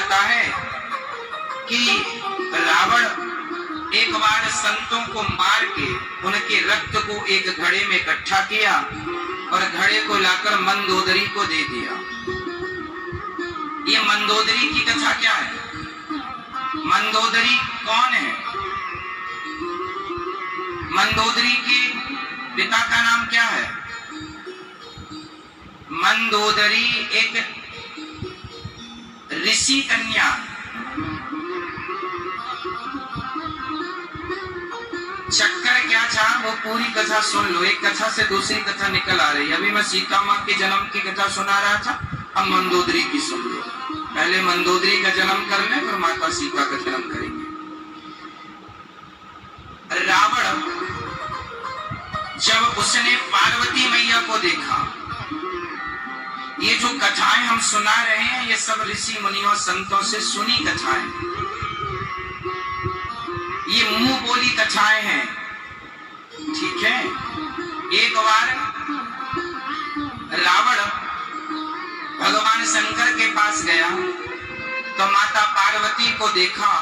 आता है कि रावण एक बार संतों को मार के उनके रक्त को एक घड़े में इकट्ठा किया और घड़े को लाकर मंदोदरी को दे दिया। ये मंदोदरी की कथा क्या है? मंदोदरी कौन है? मंदोदरी के पिता का नाम क्या है? मंदोदरी एक ऋषि कन्या। चक्कर क्या था वो पूरी कथा सुन लो। एक कथा से दूसरी कथा निकल आ रही है। अभी मैं सीता माँ के जन्म की कथा सुना रहा था, अब मंदोदरी की सुन लो। पहले मंदोदरी का जन्म कर ले, फिर माता सीता का जन्म करेंगे। रावण जब उसने पार्वती मैया को देखा, ये जो कथाएं हम सुना रहे हैं ये सब ऋषि मुनियों संतों से सुनी कथाएं, ये मुंह बोली कथाएं हैं, ठीक है। एक बार रावण भगवान शंकर के पास गया तो माता पार्वती को देखा,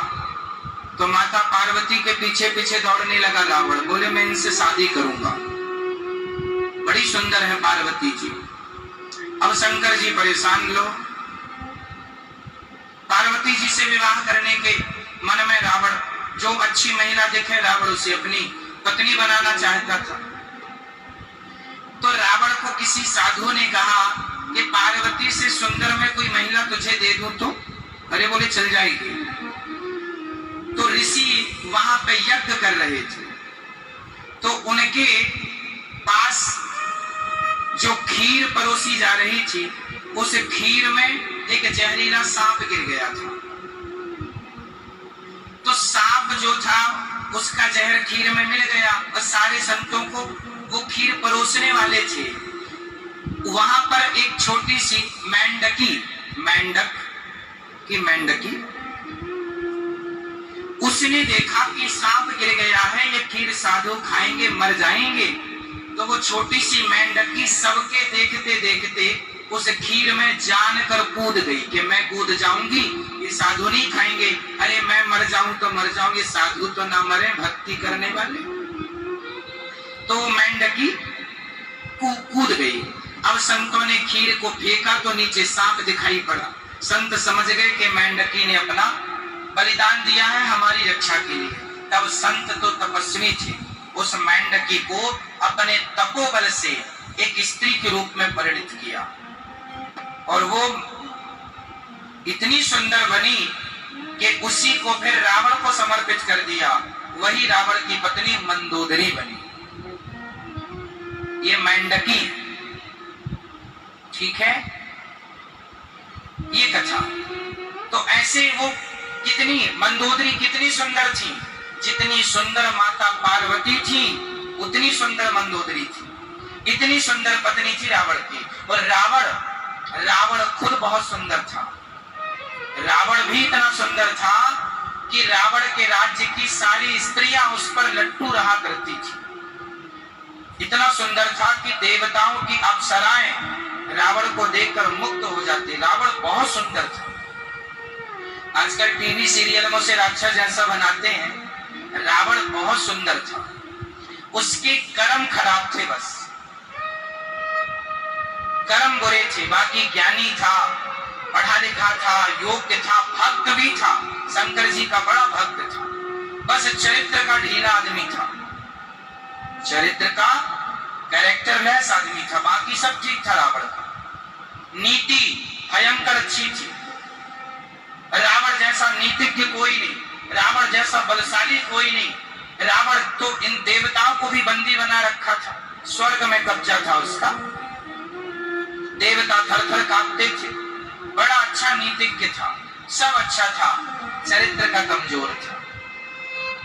तो माता पार्वती के पीछे पीछे दौड़ने लगा रावण। बोले मैं इनसे शादी करूंगा, बड़ी सुंदर है पार्वती जी। अब शंकर जी परेशान। लो, पार्वती जी से विवाह करने के मन में रावण जो अच्छी महिला देखे रावण उसे अपनी पत्नी बनाना चाहता था। तो रावण को किसी साधु ने कहा कि पार्वती से सुंदर मैं कोई महिला तुझे दे दूं तो? अरे बोले चल जाएगी। तो ऋषि वहां पे यज्ञ कर रहे थे, तो उनके पास जो खीर परोसी जा रही थी उस खीर में एक जहरीला सांप गिर गया था। तो सांप जो था उसका जहर खीर में मिल गया और सारे संतों को वो खीर परोसने वाले थे। वहां पर एक छोटी सी मेंढकी उसने देखा कि सांप गिर गया है, ये खीर साधु खाएंगे मर जाएंगे। तो वो छोटी सी मेंढकी सबके देखते देखते उस खीर में जानकर कूद गई कि मैं कूद जाऊंगी, ये साधु नहीं खाएंगे। अरे मैं मर जाऊं तो मर जाऊं, ये साधु तो ना मरे, भक्ति करने वाले। तो मेंढकी कूद गई। अब संतों ने खीर को फेंका तो नीचे सांप दिखाई पड़ा। संत समझ गए कि मेंढकी ने अपना बलिदान दिया है हमारी रक्षा के लिए। तब संत तो तपस्वी थे, उस मेंढकी को अपने तपोबल से एक स्त्री के रूप में परिणित किया और वो इतनी सुंदर बनी कि उसी को फिर रावण को समर्पित कर दिया। वही रावण की पत्नी मंदोदरी बनी। ये मेंढकी, ठीक है, ये कथा। तो ऐसे वो कितनी मंदोदरी कितनी सुंदर थी, जितनी सुंदर माता पार्वती थी उतनी सुंदर मंदोदरी थी। इतनी सुंदर पत्नी थी रावण की। और रावण खुद बहुत सुंदर था। रावण भी इतना सुंदर था कि रावण के राज्य की सारी स्त्रियां उस पर लट्टू रहा करती थी। इतना सुंदर था कि देवताओं की अप्सराएं रावण को देखकर मुक्त हो जाते। रावण बहुत सुंदर था। आजकल टीवी सीरियलों से राक्षस जैसा बनाते हैं, रावण बहुत सुंदर था। उसके कर्म खराब थे, बस कर्म बुरे थे। बाकी ज्ञानी था, पढ़ा लिखा था, योग्य था, भक्त भी था, शंकर जी का बड़ा भक्त था। बस चरित्र का ढीला आदमी था, चरित्र का कैरेक्टरलेस आदमी था। बाकी सब ठीक था रावण का। नीति भयंकर अच्छी थी। रावण जैसा नीतिज्ञ कोई नहीं, रावण जैसा बलशाली कोई नहीं। रावण तो इन देवताओं को भी बंदी बना रखा था, स्वर्ग में कब्जा था उसका। देवता थर थर कांपते थे। बड़ा अच्छा नीतिज्ञ था, सब अच्छा था, चरित्र का कमजोर था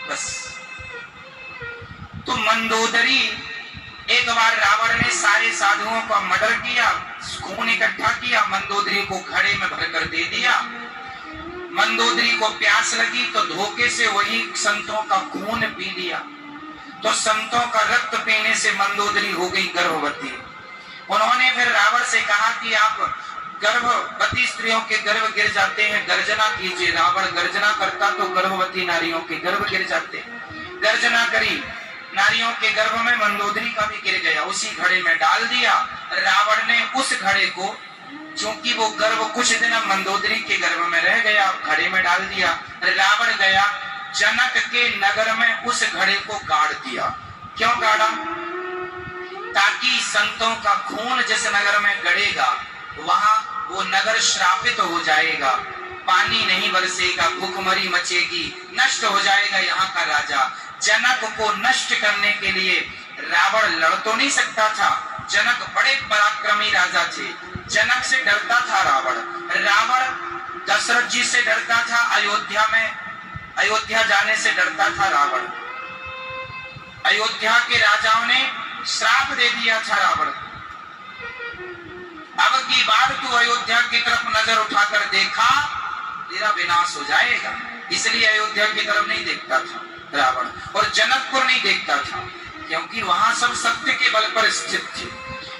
बस। तो मंदोदरी, एक बार रावण ने सारे साधुओं का मर्डर किया, खून इकट्ठा किया, मंदोदरी को घड़े में भरकर दे दिया। मंदोदरी को प्यास लगी तो धोखे से वही संतों का खून पी लिया। तो संतों का रक्त पीने से मंदोदरी हो गई गर्भवती। उन्होंने फिर रावण से कहा कि आप गर्भवती स्त्रियों के गर्भ गिर जाते हैं, गर्जना कीजिए। रावण गर्जना करता तो गर्भवती नारियों के गर्भ गिर जाते। गर्जना करी, नारियों के गर्भ में मंदोदरी का भी गिर गया, उसी घड़े में डाल दिया। रावण ने उस घड़े को, चूंकि वो गर्भ कुछ दिन मंदोदरी के गर्भ में रह गया, घड़े में डाल दिया। रावण गया जनक के नगर में, उस घड़े को गाड़ दिया। क्यों गाड़ा? ताकि संतों का खून जिस नगर में गड़ेगा वहां वो नगर श्रापित हो जाएगा, पानी नहीं बरसेगा, भूखमरी मचेगी, नष्ट हो जाएगा यहाँ का राजा। जनक को नष्ट करने के लिए रावण लड़ तो नहीं सकता था, जनक बड़े पराक्रमी राजा थे, जनक से डरता था रावण। रावण दशरथ जी से डरता था, अयोध्या जाने से डरता था रावण। अयोध्या के राजाओं ने श्राप दे दिया था रावण, अब की बार तू अयोध्या की तरफ नजर उठाकर देखा तेरा विनाश हो जाएगा, इसलिए अयोध्या की तरफ नहीं देखता था रावण। और जनकपुर नहीं देखता था क्योंकि वहां सब सत्य के बल पर स्थित थे।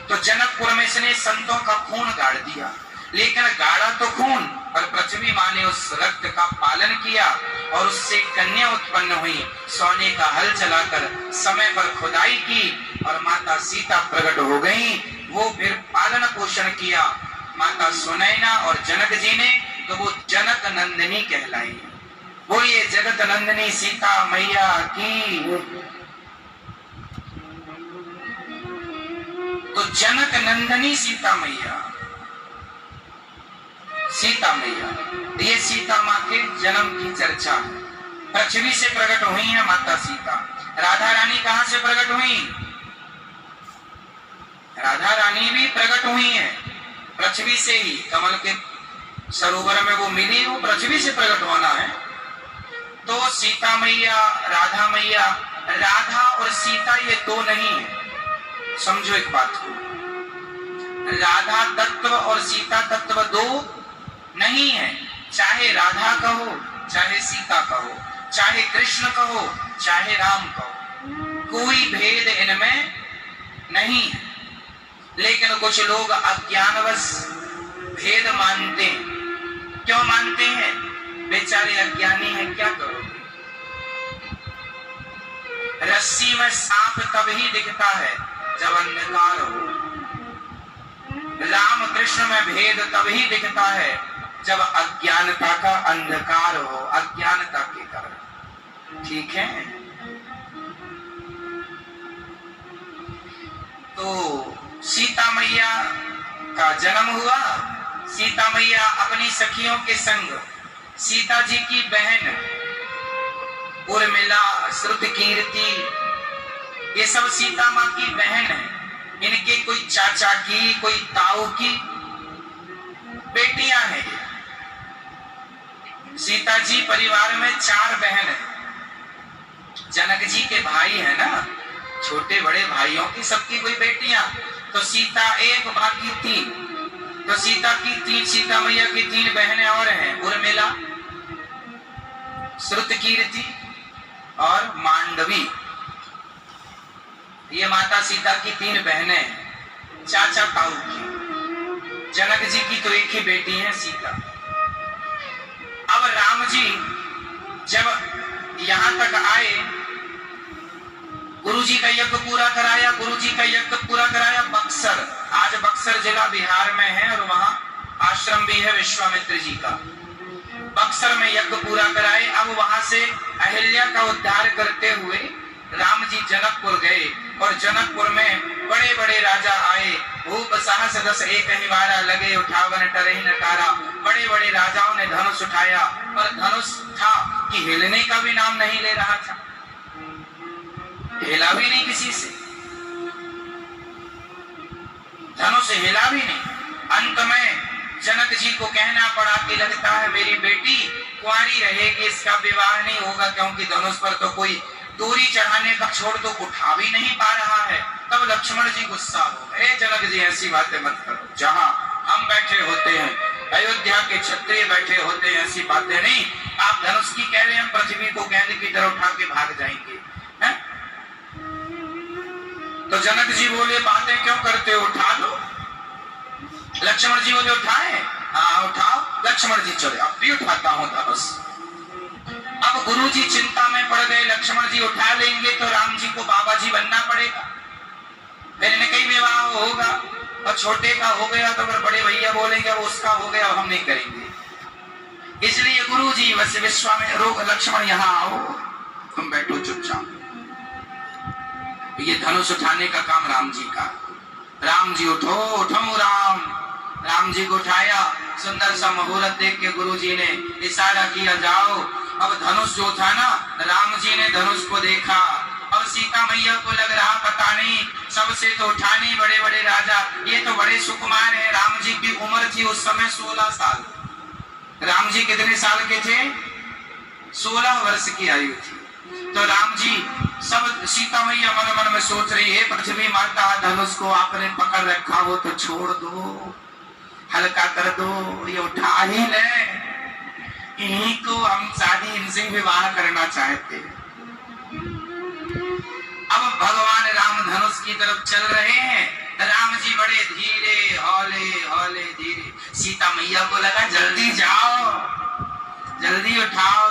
तो जनकपुर में इसने संतों का खून गाड़ दिया, लेकिन गाड़ा तो खून, पर पृथ्वी माँ ने उस रक्त का पालन किया और उससे कन्या उत्पन्न हुई। सोने का हल चलाकर समय पर खुदाई की और माता सीता प्रकट हो गई। वो फिर पालन पोषण किया माता सुनैना और जनक जी ने, तो वो जनक नंदिनी कहलाई। वो ये जगत नंदिनी सीता मैया की। तो जनक नंदिनी सीता मैया, सीता मैया, ये सीता माँ के जन्म की चर्चा है। पृथ्वी से प्रकट हुई है माता सीता। राधा रानी कहां से प्रकट हुई? राधा रानी भी प्रकट हुई है पृथ्वी से ही, कमल के सरोवर में वो मिली, वो पृथ्वी से प्रकट होना है। तो सीता मैया, राधा मैया, राधा और सीता ये दो नहीं है, समझो एक बात को। राधा तत्व और सीता तत्व दो नहीं है, चाहे राधा कहो, चाहे सीता कहो, चाहे कृष्ण कहो, चाहे राम कहो, कोई भेद इनमें नहीं है। लेकिन कुछ लोग अज्ञानवश भेद मानते हैं। क्यों मानते हैं? बेचारे अज्ञानी हैं, क्या करोगे? रस्सी में सांप तभी दिखता है जब अंधकार हो, राम कृष्ण में भेद तभी दिखता है जब अज्ञानता का अंधकार हो, अज्ञानता के कारण। ठीक है? तो सीता मैया का जन्म हुआ। सीता मैया अपनी सखियों के संग, सीता जी की बहन उर्मिला, श्रुतकीर्ति, ये सब सीता माँ की बहन है। इनके कोई चाचा की, कोई ताऊ की बेटियां हैं। सीता जी परिवार में 4 बहन है। जनक जी के भाई है ना, छोटे बड़े भाइयों की सबकी कोई बेटियां। तो सीता एक, बाकी 3। तो सीता मैया की 3 बहनें और हैं, उर्मिला, श्रुतकीर्ति और मांडवी। ये माता सीता की 3 बहनें हैं, चाचा ताऊ की। जनक जी की तो एक ही बेटी है सीता। अब राम जी जब यहां तक आए, गुरु जी का यज्ञ पूरा कराया, गुरु जी का यज्ञ पूरा कराया बक्सर। आज बक्सर जिला बिहार में है और वहां आश्रम भी है विश्वामित्र जी का। बक्सर में यज्ञ पूरा कराए। अब वहां से अहिल्या का उद्धार करते हुए राम जी जनकपुर गए और जनकपुर में बड़े बड़े राजा आए। भूप साहस दस एक हिवारा, लगे उठावन टरहि नकारा। बड़े बड़े राजाओं ने धनुष उठाया, पर धनुष था कि हिलने का भी नाम नहीं ले रहा था, हिला भी नहीं किसी से, धनुष हिला भी नहीं। अंत में जनक जी को कहना पड़ा कि लगता है मेरी बेटी कुंवारी रहेगी, इसका विवाह नहीं होगा, क्योंकि धनुष पर तो कोई डोरी चढ़ाने का छोड़ तो उठा भी नहीं पा रहा है। तब लक्ष्मण जी गुस्सा हो गए, जनक जी ऐसी बातें मत करो, जहां हम बैठे होते हैं, अयोध्या के क्षत्रिय बैठे होते हैं, ऐसी बातें नहीं। आप धनुष की कह रहे हैं, हम पृथ्वी को गेंद की तरह उठा के भाग जाएंगे, हैं? तो जनक जी बोले बातें क्यों करते हो, उठा लो। लक्ष्मण जी बोले उठाए, हाँ उठाओ। लक्ष्मण जी चले, अब भी उठाता हूं धनुष। अब गुरु जी चिंता में पड़ गए, लक्ष्मण जी उठा लेंगे तो राम जी को बाबा जी बनना पड़ेगा, फिर इनका ही विवाह होगा, और छोटे का हो गया तो फिर बड़े भैया बोलेंगे वो उसका हो गया, हम नहीं करेंगे। इसलिए गुरु जी बस विश्वामित्र, लक्ष्मण यहाँ आओ, तुम बैठो चुपचाप। ये धनुष उठाने का काम राम जी का। राम जी उठो, उठो राम। राम जी को उठाया, सुंदर सा मुहूर्त देख के गुरु जी ने इशारा किया, जाओ। अब धनुष जो था ना, राम जी ने धनुष को देखा। अब सीता मैया को लग रहा पता नहीं, सबसे तो उठाने बड़े बड़े राजा, ये तो बड़े सुकुमार है। राम जी की उम्र थी उस समय 16 साल। राम जी कितने साल के थे? 16 वर्ष की आयु थी। तो राम जी सब, सीता मैया मन मन में सोच रही है, पृथ्वी माता धनुष को आपने पकड़ रखा हो तो छोड़ दो, हल्का कर दो, ये उठा ही ले, इन्हीं को हम शादी इनसे विवाह करना चाहते हैं। अब भगवान राम धनुष की तरफ चल रहे हैं। राम जी बड़े धीरे, हौले हौले धीरे। सीता मैया को लगा जल्दी जाओ, जल्दी उठाओ।